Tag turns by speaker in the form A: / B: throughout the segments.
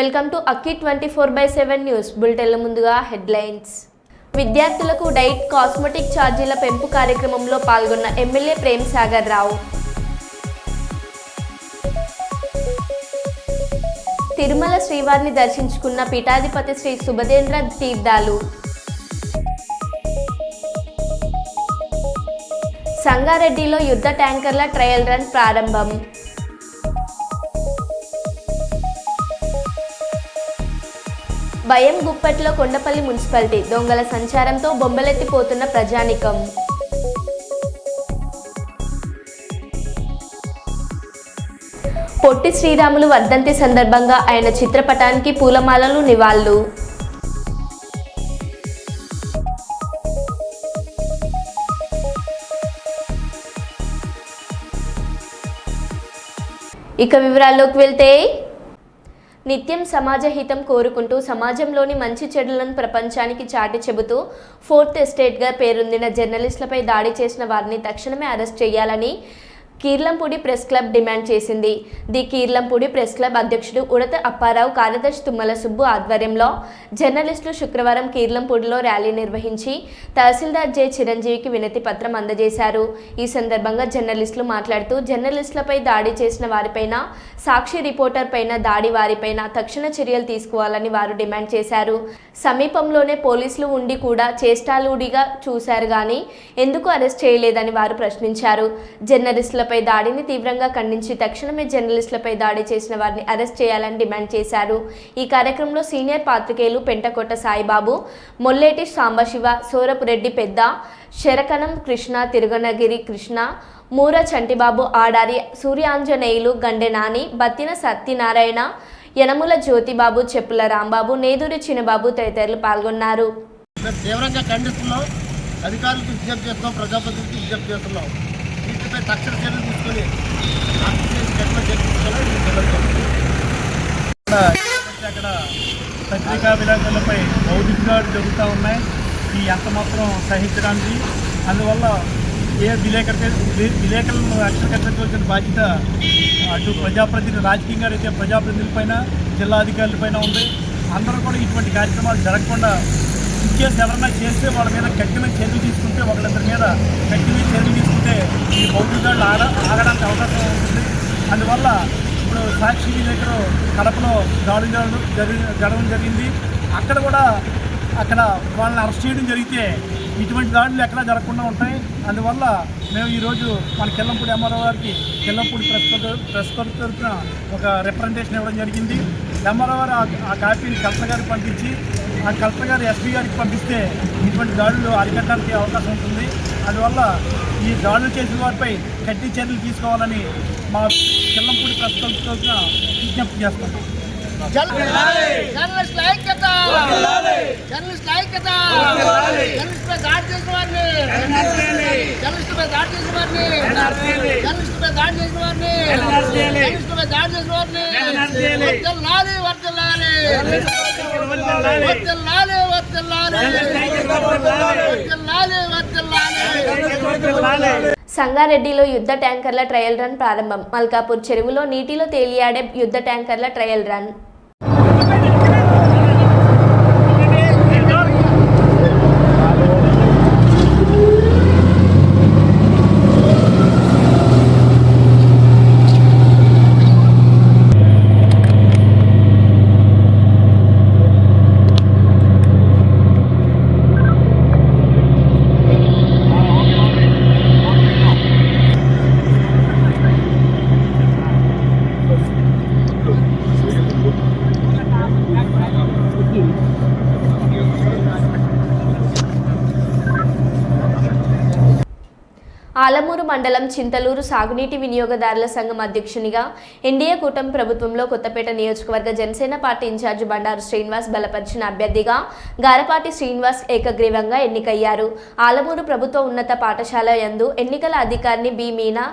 A: Welcome to Akki 24/7 news బులెటిన్ల ముందుగా headlines. విద్యార్థులకు diet cosmetic ఛార్జీల పెంపు కార్యక్రమంలో పాల్గొన్న ఎమ్మెల్యే ప్రేమ్ సాగర్ రావు. తిరుమల శ్రీవారిని దర్శించుకున్న పీఠాధిపతి శ్రీ సుభదేంద్ర తీర్థాలు. సంగారెడ్డిలో యుద్ధ ట్యాంకర్ల ట్రయల్ రన్ ప్రారంభం. భయం గుప్పట్లో కొండపల్లి మున్సిపాలిటీ దొంగల సంచారంతో బొంబలెత్తిపోతున్న ప్రజానికం. పొట్టి శ్రీరాములు వర్ధంతి సందర్భంగా ఆయన చిత్రపటానికి పూలమాలలు నివాళులు. ఇక వివరాల్లోకి వెళ్తే, నిత్యం సమాజ హితం కోరుకుంటూ సమాజంలోని మంచి చెడులను ప్రపంచానికి చాటి చెబుతూ ఫోర్త్ ఎస్టేట్గా పేరొందిన జర్నలిస్టులపై దాడి చేసిన వారిని తక్షణమే అరెస్ట్ చేయాలని కీర్లంపూడి ప్రెస్ క్లబ్ డిమాండ్ చేసింది. ది కీర్లంపూడి ప్రెస్ క్లబ్ అధ్యక్షుడు ఉడత అప్పారావు, కార్యదర్శి తుమ్మల సుబ్బు ఆధ్వర్యంలో జర్నలిస్టులు శుక్రవారం కీర్లంపూడిలో ర్యాలీ నిర్వహించి తహసీల్దార్ జె చిరంజీవికి వినతి పత్రం అందజేశారు. ఈ సందర్భంగా జర్నలిస్టులు మాట్లాడుతూ జర్నలిస్టులపై దాడి చేసిన వారిపైన, సాక్షి రిపోర్టర్ పైన దాడి వారిపైన తక్షణ చర్యలు తీసుకోవాలని వారు డిమాండ్ చేశారు. సమీపంలోనే పోలీసులు ఉండి కూడా చేష్టాలుడిగా చూశారు కానీ ఎందుకు అరెస్ట్ చేయలేదని వారు ప్రశ్నించారు. జర్నలిస్టుల దాడిని తీవ్రంగా ఖండించి తక్షణమే జర్నలిస్టులపై దాడి చేసిన వారిని అరెస్ట్ చేయాలని డిమాండ్ చేశారు. ఈ కార్యక్రమంలో సీనియర్ పాత్రికేయులు పెంటకోట సాయిబాబు, మొల్లేటి సాంబశివ, సోరపురెడ్డి పెద్ద, శరకణం కృష్ణ, తిరుగనగిరి కృష్ణ, మూర చంటిబాబు, ఆడారి సూర్యాంజనేయులు, గండె నాని, బత్తిన సత్యనారాయణ, యనముల జ్యోతిబాబు, చెప్పుల రాంబాబు, నేదూరి చిన్నబాబు తదితరులు పాల్గొన్నారు.
B: తీవ్రంగా ఖండిస్తున్నాం. అధికారులకు విజ్ఞప్తి చేస్తున్నాం, ప్రజాప్రతినిధులకు విజ్ఞప్తి చేస్తున్నాం. వీటిపై తక్షణ చర్యలు తీసుకొని
C: అక్కడ పత్రికా విలేకరులపై భౌతిక దాడులు జరుగుతూ ఉన్నాయి. ఈ ఎంత మాత్రం సహించడానికి, అందువల్ల ఏ విలేకరులను రక్షణ కల్పించవలసిన బాధ్యత అటు ప్రజాప్రతినిధి, రాజకీయంగా అయితే ప్రజాప్రతినిధులపైన, జిల్లా అధికారులపైన ఉంది. అందరూ కూడా ఇటువంటి కార్యక్రమాలు జరగకుండా ఇన్కేస్ ఎవరైనా చేస్తే వాళ్ళ మీద కఠినమైన చర్యలు తీసుకుంటే, ఒకళ్ళందరి మీద కఠినమైన చర్యలు తీసుకుంటే ఈ భౌతిక దాడులు ఆగడానికి అవకాశం ఉంటుంది. అందువల్ల ఇప్పుడు సాక్షి దగ్గర కడపలో దాడులు జరగడం జరిగింది. అక్కడ కూడా వాళ్ళని అరెస్ట్ చేయడం జరిగితే ఇటువంటి దాడులు ఎక్కడా జరగకుండా ఉంటాయి. అందువల్ల మేము ఈరోజు మన కిల్లంపూడి ఎంఆర్ఓ గారికి, కిల్లంపూడి ప్రెస్ క్లబ్ తరఫున ఒక రిప్రజెంటేషన్ ఇవ్వడం జరిగింది. ఎంఆర్ఓ గారు ఆ కాపీని కలెక్టర్ గారికి పంపించి, ఆ కలెక్టర్ గారు ఎస్పీ గారికి పంపిస్తే ఇటువంటి దాడులు అరికట్టడానికి అవకాశం ఉంటుంది. అందువల్ల ఈ దాడులు చేసిన వారిపై కఠిన చర్యలు తీసుకోవాలని మా కిల్లంపూడి ప్రెస్ క్లబ్ తరఫున విజ్ఞప్తి చేస్తున్నాం.
B: జర్నలిస్టుల ఐక్యత, జర్నలిస్టుల ఐక్యత, జర్నలిస్టుపై దాడి చేసిన వారిని, జర్నలిస్టుపై దాడి చేసిన వారిని, జర్నలిస్టుపై దాడి చేసిన వారిని, జర్నలిస్టుపై దాడి చేసిన వారిని వర్ధిల్లాలి, వర్ధిల్లాలి, వర్ధిల్లాలి, వర్ధిల్లాలి.
A: సంగారెడ్డిలో యుద్ధ ట్యాంకర్ల ట్రయల్ రన్ ప్రారంభం. మల్కాపూర్ చెరువులో నీటిలో తేలియాడే యుద్ధ ట్యాంకర్ల ట్రయల్ రన్. ఆలమూరు మండలం చింతలూరు సాగునీటి వినియోగదారుల సంఘం అధ్యక్షునిగా ఎన్డీఏ కూటమి ప్రభుత్వంలో కొత్తపేట నియోజకవర్గ జనసేన పార్టీ ఇన్ఛార్జి బండారు శ్రీనివాస్ బలపరిచిన అభ్యర్థిగా గారపాటి శ్రీనివాస్ ఏకగ్రీవంగా ఎన్నికయ్యారు. ఆలమూరు ప్రభుత్వ ఉన్నత పాఠశాల యందు ఎన్నికల అధికారిని బి మీనా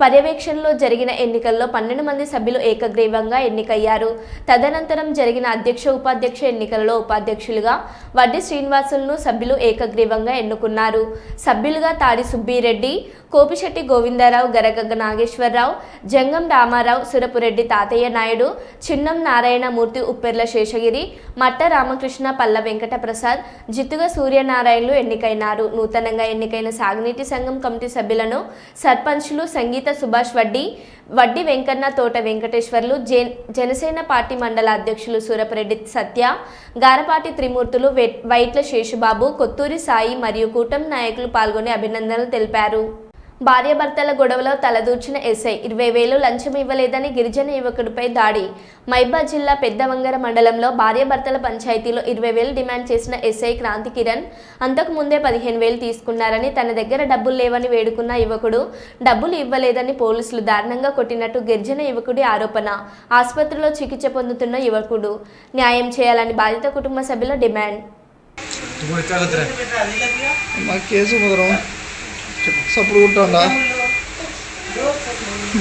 A: పర్యవేక్షణలో జరిగిన ఎన్నికల్లో 12 మంది సభ్యులు ఏకగ్రీవంగా ఎన్నికయ్యారు. తదనంతరం జరిగిన అధ్యక్ష ఉపాధ్యక్ష ఎన్నికలలో ఉపాధ్యక్షులుగా వడ్డీ శ్రీనివాసులను సభ్యులు ఏకగ్రీవంగా ఎన్నుకున్నారు. సభ్యులుగా తాడి సుబ్బిరెడ్డి, కోపిశెట్టి గోవిందరావు, గరగగ్గ నాగేశ్వరరావు, జంగం రామారావు, సురపురెడ్డి తాతయ్య నాయుడు, చిన్నం నారాయణమూర్తి, ఉప్పెర్ల శేషగిరి, మట్ట రామకృష్ణ, పల్ల వెంకట ప్రసాద్, జిత్తుగ సూర్యనారాయణలు ఎన్నికైనారు. నూతనంగా ఎన్నికైన సాగునీటి సంఘం కమిటీ సభ్యులను సర్పంచ్లు సంగీత సుభాష్ వడ్డీ వెంకన్న, తోట వెంకటేశ్వర్లు, జనసేన పార్టీ మండల అధ్యక్షులు సూరపురెడ్డి సత్య, గారపాటి త్రిమూర్తులు, వైట్ల శేషుబాబు, కొత్తూరి సాయి మరియు కూటమి నాయకులు పాల్గొని అభినందనలు తెలిపారు. భార్యాభర్తల గొడవలో తలదూర్చిన ఎస్ఐ 20,000 లంచం ఇవ్వలేదని గిరిజన యువకుడిపై దాడి. మైబాద్ జిల్లా పెద్దవంగర మండలంలో భార్యాభర్తల పంచాయతీలో 20,000 డిమాండ్ చేసిన ఎస్ఐ క్రాంతి కిరణ్ అంతకు ముందే 15,000 తీసుకున్నారని, తన దగ్గర డబ్బులు లేవని వేడుకున్న యువకుడు డబ్బులు ఇవ్వలేదని పోలీసులు దారుణంగా కొట్టినట్టు గిరిజన యువకుడి ఆరోపణ. ఆసుపత్రిలో చికిత్స పొందుతున్న యువకుడు న్యాయం చేయాలని బాధిత కుటుంబ సభ్యుల డిమాండ్.
D: సప్పుడు ఉంటుందా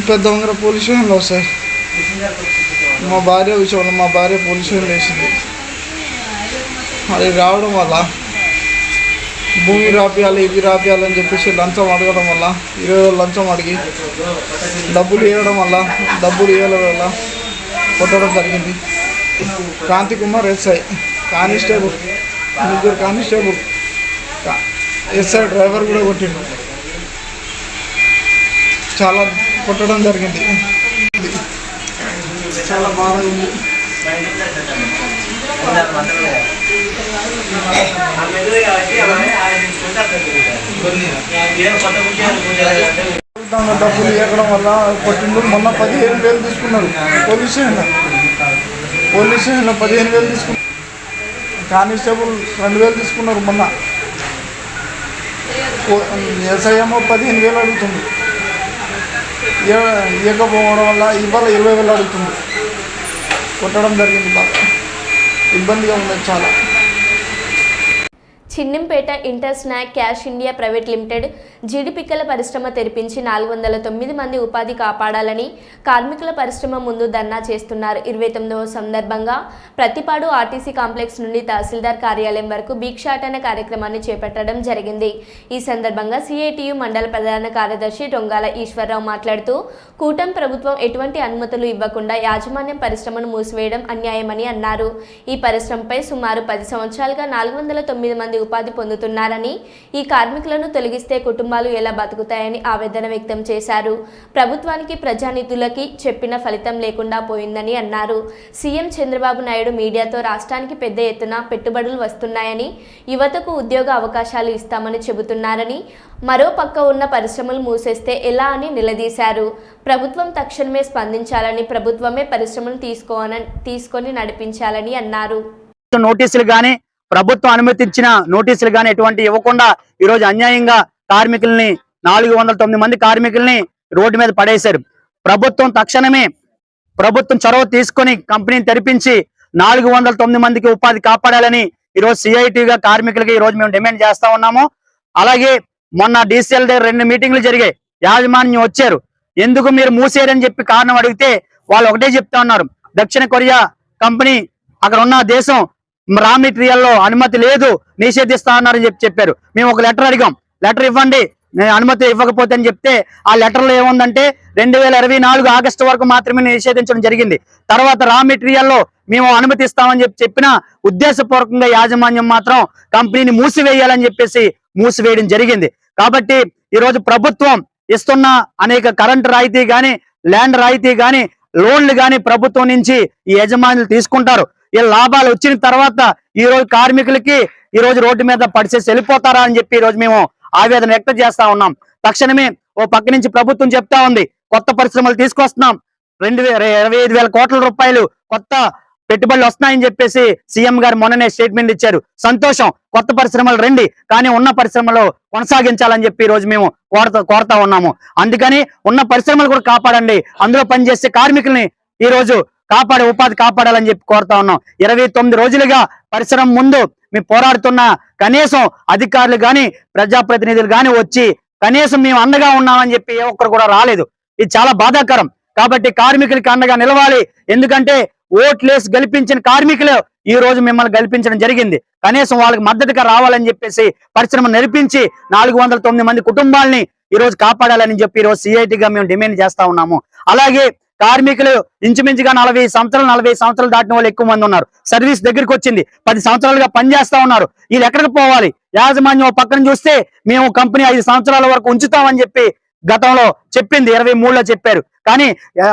D: పెద్ద వంగర పోలీస్ స్టేషన్లో సార్. మా భార్య విషయంలో మా భార్య పోలీస్ స్టేషన్లో వేసింది. అది రావడం వల్ల భూమి రాపియాలి ఇవి రాపియాలని చెప్పేసి లంచం అడగడం వల్ల 20,000 లంచం అడిగి డబ్బులు ఇవ్వడం వల్ల కొట్టడం జరిగింది. Kranthi Kumar SI, constable, 3 constable, SI driver కూడా కొట్టిండు. చాలా కొట్టడం జరిగింది. చాలా బాగా ఉంది. డబ్బులు ఇవ్వడం వల్ల కొట్టిండు. మొన్న 15,000 తీసుకున్నారు పోలీస్ స్టేషన్లో 15,000 తీసుకున్నారు. కానిస్టేబుల్ 2,000 తీసుకున్నారు. మొన్న ఎస్ఐ ఏమో 15,000 అడుగుతుంది. ఇవ్వకపోవడం వల్ల ఇవాళ 20,000 అడుగుతుంది. కొట్టడం జరిగింది. బాగా ఇబ్బందిగా ఉంది చాలా.
A: Chinnimpeta Inter Snack Cash India Private Limited జీడిపిక్కల పరిశ్రమ తెరిపించి 409 మంది ఉపాధి కాపాడాలని కార్మికుల పరిశ్రమ ముందు ధర్నా చేస్తున్నారు. 29వ సందర్భంగా ప్రతిపాడు ఆర్టీసీ కాంప్లెక్స్ నుండి తహసీల్దార్ కార్యాలయం వరకు భిక్షాటన కార్యక్రమాన్ని చేపట్టడం జరిగింది. ఈ సందర్భంగా సిఐటియు మండల ప్రధాన కార్యదర్శి డొంగాల ఈశ్వరరావు మాట్లాడుతూ, కూటమి ప్రభుత్వం ఎటువంటి అనుమతులు ఇవ్వకుండా యాజమాన్యం పరిశ్రమను మూసివేయడం అన్యాయమని అన్నారు. ఈ పరిశ్రమపై సుమారు 10 సంవత్సరాలుగా 409 మంది ఉపాధి పొందుతున్నారని, ఈ కార్మికులను తొలగిస్తే కుటుంబాలు ఎలా బతుకుతాయని ఆవేదన వ్యక్తం చేశారు. ప్రభుత్వానికి ప్రజానిధులకి చెప్పిన ఫలితం లేకుండా పోయిందని అన్నారు. సీఎం చంద్రబాబు నాయుడు మీడియాతో రాష్ట్రానికి పెద్ద ఎత్తున పెట్టుబడులు వస్తున్నాయని, యువతకు ఉద్యోగ అవకాశాలు ఇస్తామని చెబుతున్నారని, మరో పక్క ఉన్న పరిశ్రమలు మూసేస్తే ఎలా అని నిలదీశారు. ప్రభుత్వం తక్షణమే స్పందించాలని, ప్రభుత్వమే పరిశ్రమను తీసుకొని నడిపించాలని అన్నారు.
E: నోటీసులు గానీ ప్రభుత్వం అనుమతించిన నోటీసులు గానీ ఎటువంటి ఇవ్వకుండా ఈరోజు అన్యాయంగా కార్మికుల్ని 409 మంది కార్మికుల్ని రోడ్డు మీద పడేశారు. ప్రభుత్వం తక్షణమే చొరవ తీసుకొని కంపెనీని తెరిపించి 409 మందికి ఉపాధి కాపాడాలని ఈరోజు సిఐటిగా కార్మికులకి ఈరోజు మేము డిమాండ్ చేస్తా ఉన్నాము. అలాగే మొన్న డిసిఎల్ దగ్గర 2 మీటింగ్లు జరిగాయి. యాజమాన్యం వచ్చారు, ఎందుకు మీరు మూసేరని చెప్పి కారణం అడిగితే వాళ్ళు ఒకటే చెప్తా ఉన్నారు, దక్షిణ కొరియా కంపెనీ అక్కడ ఉన్న దేశం రా మెటీరియల్లో అనుమతి లేదు, నిషేధిస్తా ఉన్నారని చెప్పారు. మేము ఒక లెటర్ అడిగాం, లెటర్ ఇవ్వండి, అనుమతి ఇవ్వకపోతే అని చెప్తే ఆ లెటర్లో ఏముందంటే 2024 ఆగస్టు వరకు మాత్రమే నిషేధించడం జరిగింది. తర్వాత రా మెటీరియల్లో మేము అనుమతిస్తామని చెప్పిన ఉద్దేశపూర్వకంగా యాజమాన్యం మాత్రం కంపెనీని మూసివేయాలని చెప్పేసి మూసివేయడం జరిగింది. కాబట్టి ఈరోజు ప్రభుత్వం ఇస్తున్న అనేక కరెంట్ రాయితీ గాని, ల్యాండ్ రాయితీ గాని, లోన్లు గాని ప్రభుత్వం నుంచి ఈ యజమానులు తీసుకుంటారు. ఈ లాభాలు వచ్చిన తర్వాత ఈ రోజు కార్మికులకి ఈ రోజు రోడ్డు మీద పడిచేసి వెళ్ళిపోతారా అని చెప్పి ఈ రోజు మేము ఆవేదన వ్యక్తం చేస్తా ఉన్నాం. తక్షణమే ఓ పక్క నుంచి ప్రభుత్వం చెప్తా ఉంది, కొత్త పరిశ్రమలు తీసుకొస్తున్నాం, 25,000 కోట్ల రూపాయలు కొత్త పెట్టుబడులు వస్తున్నాయని చెప్పేసి సీఎం గారు మొన్ననే స్టేట్మెంట్ ఇచ్చారు. సంతోషం, కొత్త పరిశ్రమలు రండి, కానీ ఉన్న పరిశ్రమలు కొనసాగించాలని చెప్పి ఈ రోజు మేము కోరుతా ఉన్నాము. అందుకని ఉన్న పరిశ్రమలు కూడా కాపాడండి, అందులో పనిచేసే కార్మికుల్ని ఈ రోజు ఉపాధి కాపాడాలని చెప్పి కోరుతా ఉన్నాం. 29 రోజులుగా పరిశ్రమ ముందు మేము పోరాడుతున్న కనీసం అధికారులు గాని, ప్రజాప్రతినిధులు గాని వచ్చి కనీసం మేము అండగా ఉన్నామని చెప్పి ఏ ఒక్కరు కూడా రాలేదు. ఇది చాలా బాధాకరం. కాబట్టి కార్మికులకి అండగా నిలవాలి. ఎందుకంటే ఓట్లేసి గెలిపించిన కార్మికులు ఈ రోజు మిమ్మల్ని గెలిపించడం జరిగింది. కనీసం వాళ్ళకి మద్దతుగా రావాలని చెప్పేసి పరిశ్రమ నడిపించి 409 మంది కుటుంబాలని ఈ రోజు కాపాడాలని చెప్పి ఈ రోజు సిఐటిగా మేము డిమాండ్ చేస్తా ఉన్నాము. అలాగే కార్మికులు ఇంచుమించుగా 40 సంవత్సరాలు దాటిన వాళ్ళు ఎక్కువ మంది ఉన్నారు. సర్వీస్ దగ్గరికి వచ్చింది, 10 సంవత్సరాలుగా పనిచేస్తా ఉన్నారు. వీళ్ళు ఎక్కడికి పోవాలి? యాజమాన్యం పక్కన చూస్తే మేము కంపెనీ 5 సంవత్సరాల వరకు ఉంచుతామని చెప్పి గతంలో చెప్పింది, 23లో చెప్పారు. కానీ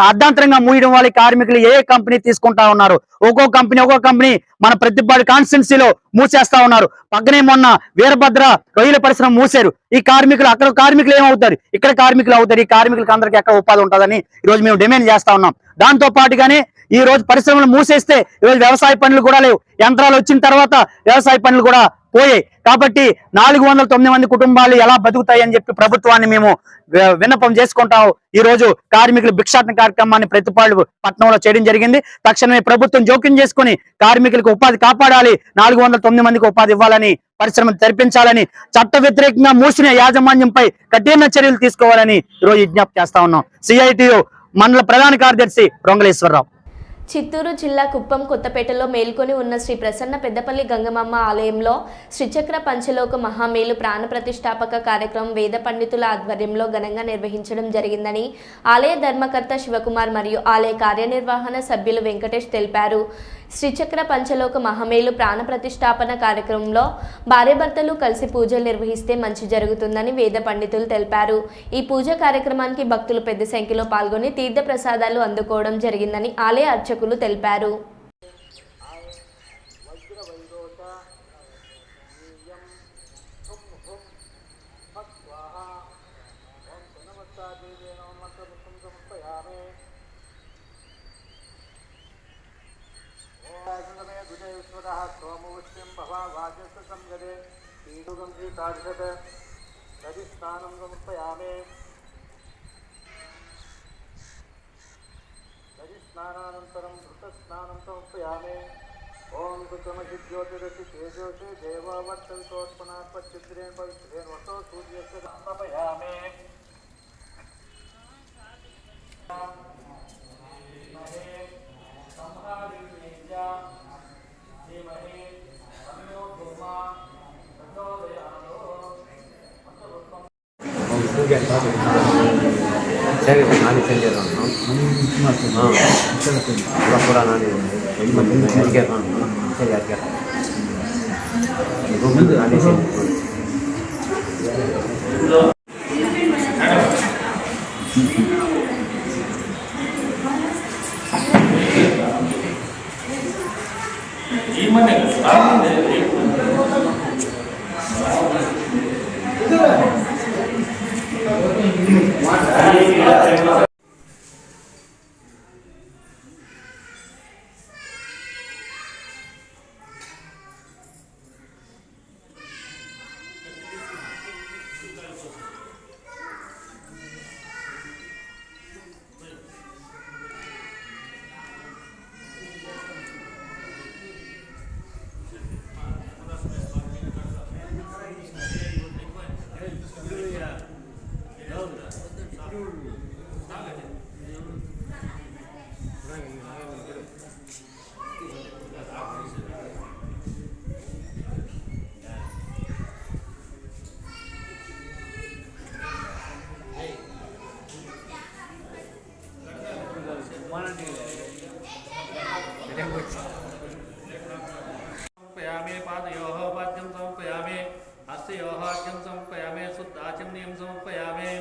E: అర్ధాంతరంగా మూయడం వల్ల కార్మికులు ఏ కంపెనీ తీసుకుంటా ఉన్నారు. ఒక్కో కంపెనీ మన ప్రతిపాడు కాన్స్టిట్యున్సీలో మూసేస్తా ఉన్నారు. పక్కనే మొన్న వీరభద్ర రొయ్యల పరిశ్రమ మూసారు. ఈ కార్మికులు అక్కడ కార్మికులు ఏమవుతారు? ఇక్కడ కార్మికులు అవుతారు. ఈ కార్మికులకు అందరికీ ఎక్కడ ఉపాధి ఉంటుందని ఈ రోజు మేము డిమాండ్ చేస్తా ఉన్నాం. దాంతో పాటుగానే ఈ రోజు పరిశ్రమలు మూసేస్తే ఈ రోజు వ్యవసాయ పనులు కూడా లేవు. యంత్రాలు వచ్చిన తర్వాత వ్యవసాయ పనులు కూడా పోయాయి. కాబట్టి 409 మంది కుటుంబాలు ఎలా బతుకుతాయని చెప్పి ప్రభుత్వాన్ని మేము విన్నపం చేసుకుంటాం. ఈ రోజు కార్మికులు భిక్షాటన కార్యక్రమాన్ని ప్రతిపాడు పట్టణంలో చేయడం జరిగింది. తక్షణమే ప్రభుత్వం జోక్యం చేసుకుని కార్మికులకు ఉపాధి కాపాడాలి, 409 మందికి ఉపాధి ఇవ్వాలని, పరిశ్రమ తెరిపించాలని, చట్ట వ్యతిరేకంగా మూసిన యాజమాన్యంపై కఠిన చర్యలు తీసుకోవాలని ఈరోజు విజ్ఞప్తి చేస్తా ఉన్నాం. సిఐటియు మండల ప్రధాన కార్యదర్శి రొంగలేశ్వరరావు.
A: చిత్తూరు జిల్లా కుప్పం కొత్తపేటలో మేల్కొని ఉన్న శ్రీ ప్రసన్న పెద్దపల్లి గంగమ్మ ఆలయంలో శ్రీచక్ర పంచలోక మహామేలు ప్రాణ ప్రతిష్టాపక కార్యక్రమం వేద పండితుల ఆధ్వర్యంలో ఘనంగా నిర్వహించడం జరిగిందని ఆలయ ధర్మకర్త శివకుమార్ మరియు ఆలయ కార్యనిర్వహణ సభ్యులు వెంకటేష్ తెలిపారు. శ్రీచక్ర పంచలోక మహామేలు ప్రాణ ప్రతిష్టాపన కార్యక్రమంలో భార్యాభర్తలు కలిసి పూజలు నిర్వహిస్తే మంచి జరుగుతుందని వేద పండితులు తెలిపారు. ఈ పూజ కార్యక్రమానికి భక్తులు పెద్ద సంఖ్యలో పాల్గొని తీర్థ ప్రసాదాలు అందుకోవడం జరిగిందని ఆలయ అర్చకులు తెలిపారు.
F: స్నానానంతరం ధృతస్నానం సమర్పయామి. ఓం కుసుమసిద్ధ్యోతిరసి తేజోసి దేవవర్తంతోత్పన్నాత్మచిద్రేణ పవిత్రేణ వసో సూర్యస్య సమర్పయామి.
G: నాని చెందారు కూడా నాని
H: समर्पयामि पादयोः पाद्यं समर्पयामि हस्तयोः अर्घ्यं समर्पयामि शुद्धाचमनीयं समर्पयामि.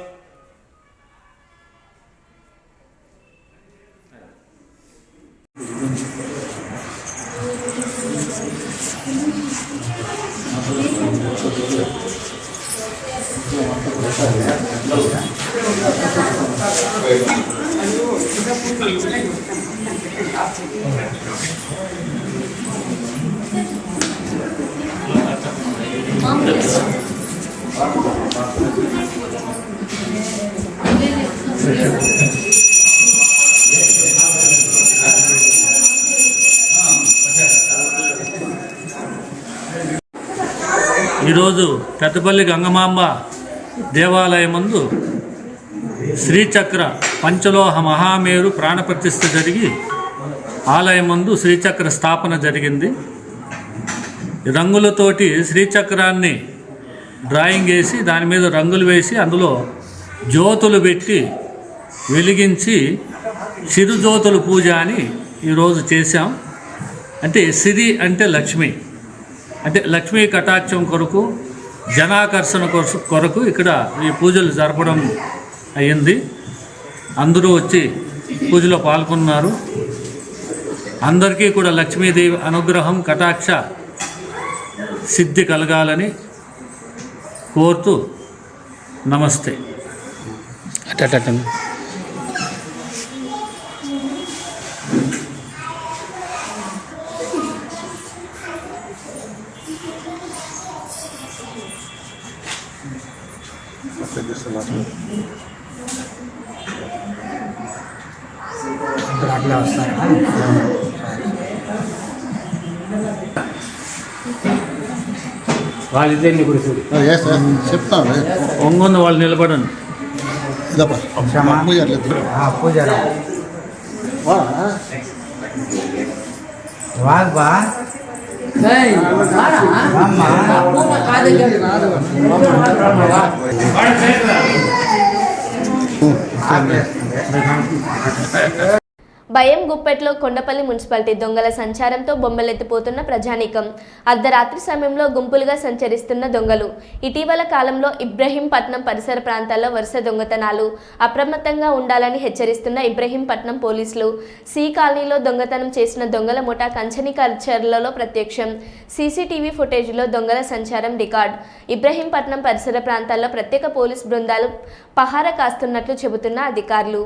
H: ఈరోజు పెద్దపల్లి గంగమాంబ దేవాలయం ముందు శ్రీచక్ర పంచలోహ మహామేరు ప్రాణప్రతిష్ఠ జరిగి ఆలయమందు శ్రీచక్ర స్థాపన జరిగింది. రంగులతోటి శ్రీచక్రాన్ని డ్రాయింగ్ వేసి దాని మీద రంగులు వేసి అందులో జ్యోతులు పెట్టి వెలిగించి చిరుజ్యోతుల పూజ అని ఈరోజు చేశాం. అంటే సిరి అంటే లక్ష్మి, అంటే లక్ష్మీ కటాక్షం కొరకు, జనాకర్షణ కొరకు ఇక్కడ ఈ పూజలు జరపడం అయ్యింది. అందరూ వచ్చి పూజలో పాల్గొన్నారు. అందరికీ కూడా లక్ష్మీదేవి అనుగ్రహం కటాక్ష సిద్ధి కలగాలని కోరుతూ నమస్తే.
G: వాళ్ళిద్దరిని గురించి
F: చెప్తాను.
H: ఒంగొంద వాళ్ళు నిలబడండి.
G: పూజారా వాగ్బా
A: భయం గుప్పెట్లో కొండపల్లి మున్సిపాలిటీ దొంగల సంచారంతో బొమ్మలెత్తిపోతున్న ప్రజానీకం. అర్ధరాత్రి సమయంలో గుంపులుగా సంచరిస్తున్న దొంగలు. ఇటీవల కాలంలో ఇబ్రహీంపట్నం పరిసర ప్రాంతాల్లో వరుస దొంగతనాలు. అప్రమత్తంగా ఉండాలని హెచ్చరిస్తున్న ఇబ్రహీంపట్నం పోలీసులు. సి కాలనీలో దొంగతనం చేసిన దొంగల ముఠా కంచనికర్చర్లలో ప్రత్యక్షం. సీసీటీవీ ఫుటేజ్లో దొంగల సంచారం రికార్డ్. ఇబ్రహీంపట్నం పరిసర ప్రాంతాల్లో ప్రత్యేక పోలీస్ బృందాలు పహారా కాస్తున్నట్లు చెబుతున్న అధికారులు.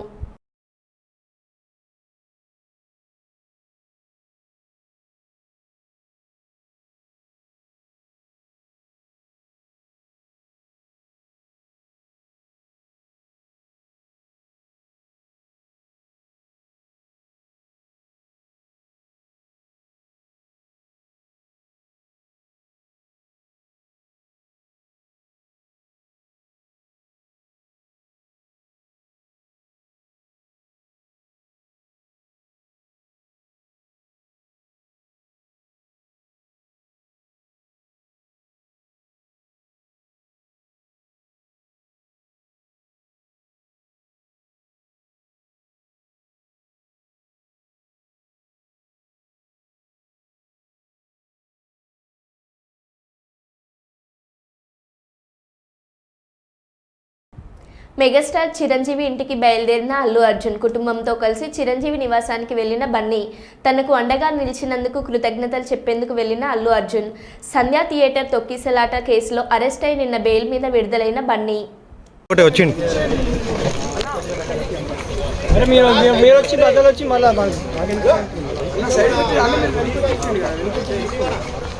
A: మెగాస్టార్ చిరంజీవి ఇంటికి బయలుదేరిన అల్లు అర్జున్. కుటుంబంతో కలిసి చిరంజీవి నివాసానికి వెళ్లిన బన్నీ. తనకు అండగా నిలిచినందుకు కృతజ్ఞతలు చెప్పేందుకు వెళ్లిన అల్లు అర్జున్. సంధ్యా థియేటర్ తొక్కిసలాట కేసులో అరెస్ట్ అయి నిన్న బెయిల్ మీద విడుదలైన బన్నీ.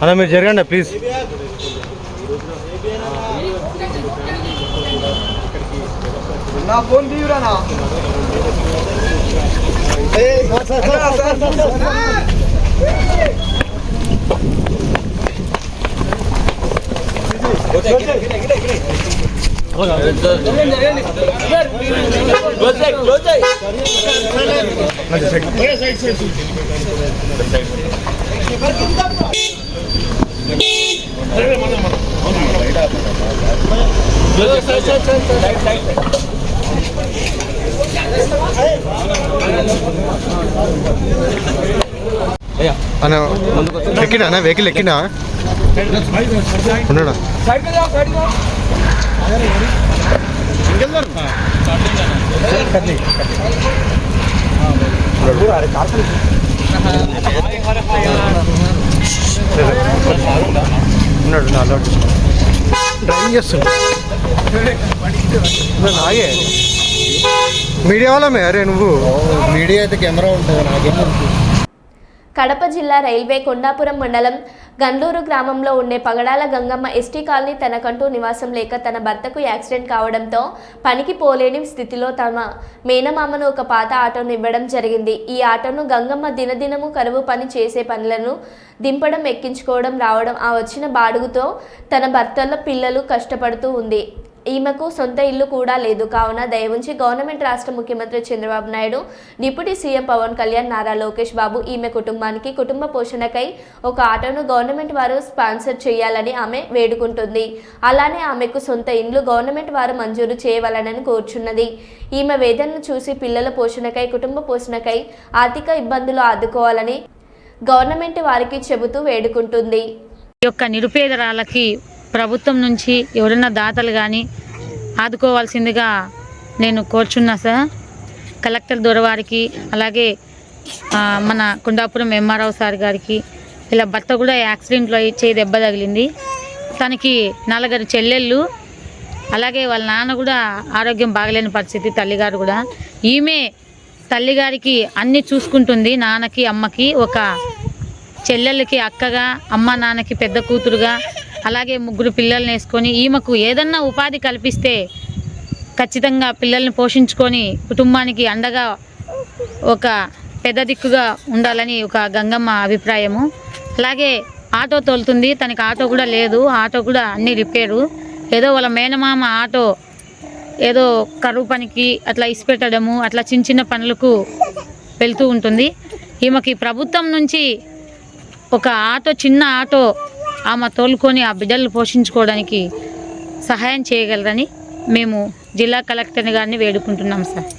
G: అలా మీరు జరగండి ప్లీజ్.
D: నా ఫోన్ తీయరానా?
G: ఎక్కినా వెహికల్ ఎక్కినా ఉన్నాడా? ఉన్నాడు నాలో డ్రైవింగ్ చేస్తున్నా. నాగే మీడియా వాళ్ళమే. అరే నువ్వు మీడియా అయితే కెమెరా ఉంటుంది నాకేమో.
A: కడప జిల్లా రైల్వే కొండాపురం మండలం గండ్లూరు గ్రామంలో ఉండే పగడాల గంగమ్మ ఎస్టీ కాలనీ తనకంటూ నివాసం లేక తన భర్తకు యాక్సిడెంట్ కావడంతో పనికి పోలేని స్థితిలో తమ మేనమామను ఒక పాత ఆటోను ఇవ్వడం జరిగింది. ఈ ఆటోను గంగమ్మ దినదినము కరువు పని చేసే పనులను దింపడం, ఎక్కించుకోవడం, రావడం, ఆ వచ్చిన బాడుగుతో తన భర్తల పిల్లలు కష్టపడుతూ ఉంది. ఈమెకు సొంత ఇల్లు కూడా లేదు. కావున దయవుంచి గవర్నమెంట్ రాష్ట్ర ముఖ్యమంత్రి చంద్రబాబు నాయుడు, డిప్యూటీ సీఎం పవన్ కళ్యాణ్, నారా లోకేష్ బాబు ఈమె కుటుంబానికి కుటుంబ పోషణకై ఒక ఆటోను గవర్నమెంట్ వారు స్పాన్సర్ చేయాలని ఆమె వేడుకుంటుంది. అలానే ఆమెకు సొంత ఇండ్లు గవర్నమెంట్ వారు మంజూరు చేయవాలని కోరుచున్నది. ఈమె వేదనను చూసి పిల్లల పోషణకై, కుటుంబ పోషణకై ఆర్థిక ఇబ్బందులు ఆదుకోవాలని గవర్నమెంట్ వారికి చెబుతూ వేడుకుంటుంది.
I: ఈ యొక్క నిరుపేదరాలకి ప్రభుత్వం నుంచి ఎవరైనా దాతలు కానీ ఆదుకోవాల్సిందిగా నేను కోరుచున్నా సార్. కలెక్టర్ దొరవారికి, అలాగే మన కొండాపురం ఎంఆర్ఓ సార్ గారికి. ఇలా భర్త కూడా యాక్సిడెంట్లో చేయి దెబ్బ తగిలింది. తనకి 4 చెల్లెళ్ళు, అలాగే వాళ్ళ నాన్న కూడా ఆరోగ్యం బాగలేని పరిస్థితి, తల్లిగారు కూడా. ఈమె తల్లిగారికి అన్నీ చూసుకుంటుంది. నాన్నకి, అమ్మకి, ఒక చెల్లెళ్ళకి అక్కగా, అమ్మ నాన్నకి పెద్ద కూతురుగా, అలాగే 3 పిల్లల్ని వేసుకొని ఈమెకు ఏదన్నా ఉపాధి కల్పిస్తే ఖచ్చితంగా పిల్లల్ని పోషించుకొని కుటుంబానికి అండగా ఒక పెద్ద దిక్కుగా ఉండాలని ఒక గంగమ్మ అభిప్రాయము. అలాగే ఆటో తోలుతుంది, తనకి ఆటో కూడా లేదు. ఆటో కూడా అన్నీ రిపేరు. ఏదో వాళ్ళ మేనమామ ఆటో ఏదో కరువు పనికి అట్లా ఇసిపెట్టడము, అట్లా చిన్న పనులకు వెళ్తూ ఉంటుంది. ఈమెకి ప్రభుత్వం నుంచి ఒక ఆటో, చిన్న ఆటో ఆమె తోలుకొని ఆ బిడ్డలు పోషించుకోవడానికి సహాయం చేయగలరని మేము జిల్లా కలెక్టర్ గారిని వేడుకుంటున్నాం సార్.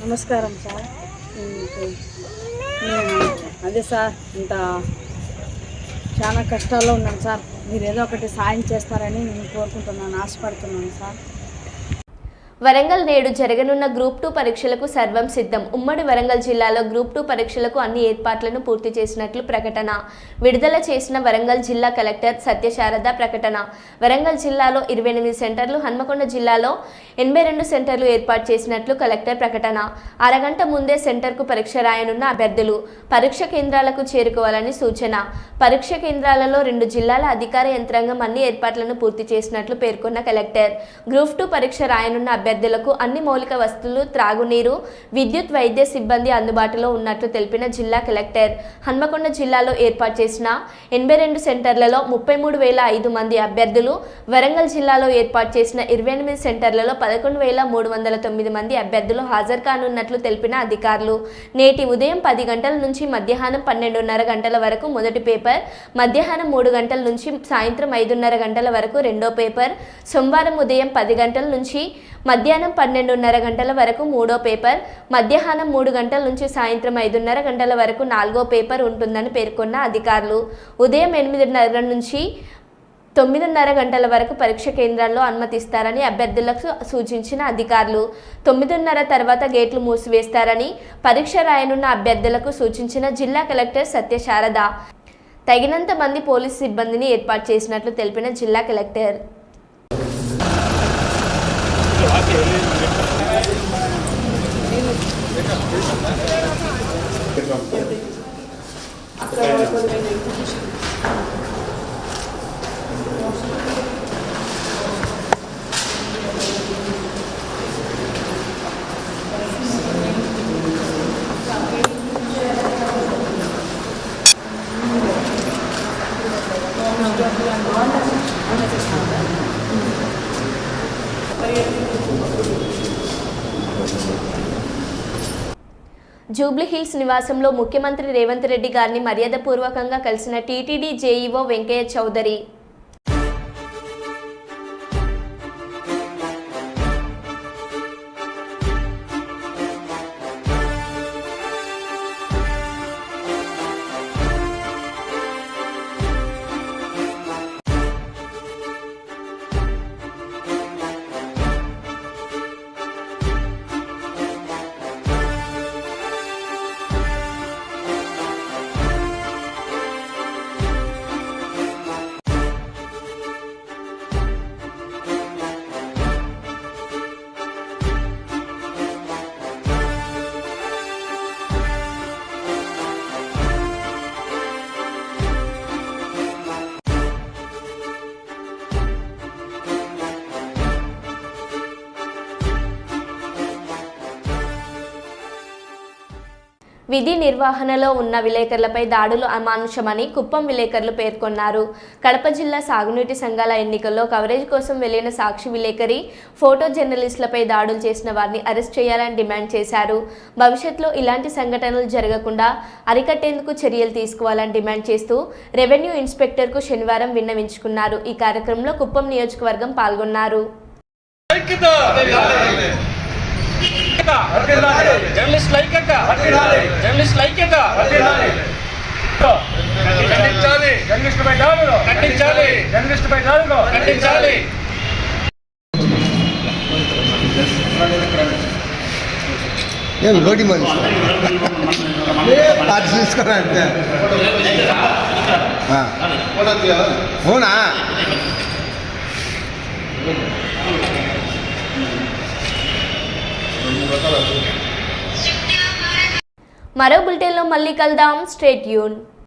J: నమస్కారం సార్. అదే సార్, ఇంత చాలా కష్టాల్లో ఉన్నాను సార్. మీరు ఏదో ఒకటి సాయం చేస్తారని నేను కోరుకుంటున్నాను, ఆశపడుతున్నాను సార్.
A: వరంగల్ నేడు జరగనున్న గ్రూప్ 2 పరీక్షలకు సర్వం సిద్ధం. ఉమ్మడి వరంగల్ జిల్లాలో గ్రూప్ 2 పరీక్షలకు అన్ని ఏర్పాట్లను పూర్తి చేసినట్లు ప్రకటన విడుదల చేసిన వరంగల్ జిల్లా కలెక్టర్ సత్యశారద ప్రకటన. వరంగల్ జిల్లాలో 28 సెంటర్లు, హన్మకొండ జిల్లాలో 82 సెంటర్లు ఏర్పాటు చేసినట్లు కలెక్టర్ ప్రకటన. అరగంట ముందే సెంటర్కు పరీక్ష రాయనున్న అభ్యర్థులు పరీక్ష కేంద్రాలకు చేరుకోవాలని సూచన. పరీక్ష కేంద్రాలలో 2 జిల్లాల అధికార యంత్రాంగం అన్ని ఏర్పాట్లను పూర్తి చేసినట్లు పేర్కొన్న కలెక్టర్. గ్రూప్ 2 పరీక్ష రాయనున్న అభ్యర్థులకు అన్ని మౌలిక వస్తువులు, త్రాగునీరు, విద్యుత్, వైద్య సిబ్బంది అందుబాటులో ఉన్నట్లు తెలిపిన జిల్లా కలెక్టర్. హన్మకొండ జిల్లాలో ఏర్పాటు చేసిన 82 సెంటర్లలో 33,005 మంది అభ్యర్థులు, వరంగల్ జిల్లాలో ఏర్పాటు చేసిన 28 సెంటర్లలో 11,309 మంది అభ్యర్థులు హాజరు కానున్నట్లు తెలిపిన అధికారులు. నేటి ఉదయం 10 గంటల నుంచి మధ్యాహ్నం 12:30 గంటల వరకు మొదటి పేపర్, మధ్యాహ్నం 3 గంటల నుంచి సాయంత్రం 5:30 గంటల వరకు రెండో పేపర్, సోమవారం ఉదయం 10 గంటల నుంచి మధ్యాహ్నం 12:30 గంటల వరకు మూడో పేపర్, మధ్యాహ్నం 3 గంటల నుంచి సాయంత్రం 5:30 గంటల వరకు 4వ పేపర్ ఉంటుందని పేర్కొన్న అధికారులు. ఉదయం 8:30 నుంచి 9:30 గంటల వరకు పరీక్ష కేంద్రాల్లో అనుమతిస్తారని అభ్యర్థులకు సూచించిన అధికారులు. 9:30 తర్వాత గేట్లు మూసివేస్తారని పరీక్ష రాయనున్న అభ్యర్థులకు సూచించిన జిల్లా కలెక్టర్ సత్యశారద. తగినంత మంది పోలీసు సిబ్బందిని ఏర్పాటు చేసినట్లు తెలిపిన జిల్లా కలెక్టర్. జూబ్లీహిల్స్ నివాసంలో ముఖ్యమంత్రి రేవంత్ రెడ్డి గారిని మర్యాదపూర్వకంగా కలిసిన టీటీడీ జేఈఓ వెంకయ్య చౌదరి. విధి నిర్వహణలో ఉన్న విలేకరులపై దాడులు అమానుషమని కుప్పం విలేకరులు పేర్కొన్నారు. కడప జిల్లా సాగునీటి సంఘాల ఎన్నికల్లో కవరేజ్ కోసం వెళ్లిన సాక్షి విలేకరి, ఫోటో జర్నలిస్టులపై దాడులు చేసిన వారిని అరెస్ట్ చేయాలని డిమాండ్ చేశారు. భవిష్యత్తులో ఇలాంటి సంఘటనలు జరగకుండా అరికట్టేందుకు చర్యలు తీసుకోవాలని డిమాండ్ చేస్తూ రెవెన్యూ ఇన్స్పెక్టర్కు శనివారం విన్నవించుకున్నారు. ఈ కార్యక్రమంలో కుప్పం నియోజకవర్గం పాల్గొన్నారు.
H: జర్నలిస్ట్ ఐక్యత, జర్నలిస్ట్ ఐక్యత, జర్నలిస్టుపై దాడులు ఖండించాలి, జర్నలిస్టుపై దాడులు ఖండించాలి.
G: ఏం రోడ్డు మనిషి అది చూసుకోరా అంతే. అవునా
A: మరో బులెటిన్లో మళ్ళీ కలుద్దాం. Stay tune.